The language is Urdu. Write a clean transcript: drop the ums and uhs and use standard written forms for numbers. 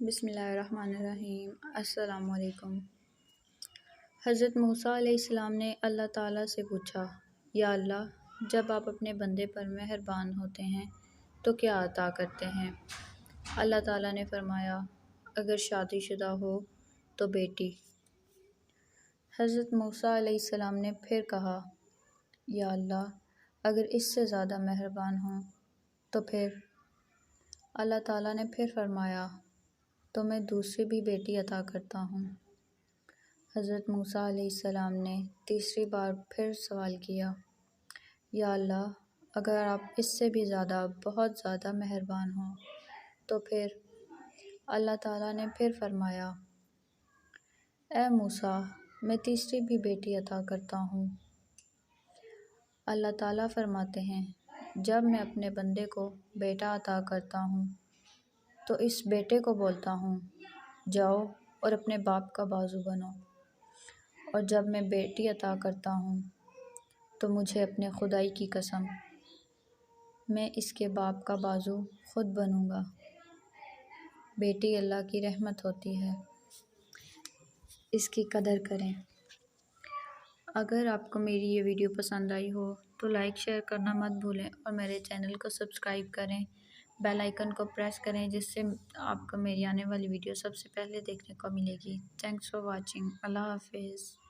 بسم اللہ الرحمن الرحیم۔ السلام علیکم۔ حضرت موسیٰ علیہ السلام نے اللہ تعالیٰ سے پوچھا، یا اللہ، جب آپ اپنے بندے پر مہربان ہوتے ہیں تو کیا عطا کرتے ہیں؟ اللہ تعالیٰ نے فرمایا، اگر شادی شدہ ہو تو بیٹی۔ حضرت موسیٰ علیہ السلام نے پھر کہا، یا اللہ، اگر اس سے زیادہ مہربان ہوں تو پھر؟ اللہ تعالیٰ نے پھر فرمایا، تو میں دوسری بھی بیٹی عطا کرتا ہوں۔ حضرت موسیٰ علیہ السلام نے تیسری بار پھر سوال کیا، یا اللہ، اگر آپ اس سے بھی زیادہ بہت زیادہ مہربان ہوں تو پھر؟ اللہ تعالیٰ نے پھر فرمایا، اے موسیٰ، میں تیسری بھی بیٹی عطا کرتا ہوں۔ اللہ تعالیٰ فرماتے ہیں، جب میں اپنے بندے کو بیٹا عطا کرتا ہوں تو اس بیٹے کو بولتا ہوں، جاؤ اور اپنے باپ کا بازو بنو، اور جب میں بیٹی عطا کرتا ہوں تو مجھے اپنے خدائی کی قسم، میں اس کے باپ کا بازو خود بنوں گا۔ بیٹی اللہ کی رحمت ہوتی ہے، اس کی قدر کریں۔ اگر آپ کو میری یہ ویڈیو پسند آئی ہو تو لائک شیئر کرنا مت بھولیں اور میرے چینل کو سبسکرائب کریں، بیل آئیکن کو پریس کریں، جس سے آپ کو میری آنے والی ویڈیو سب سے پہلے دیکھنے کو ملے گی۔ Thanks for watching. اللہ حافظ۔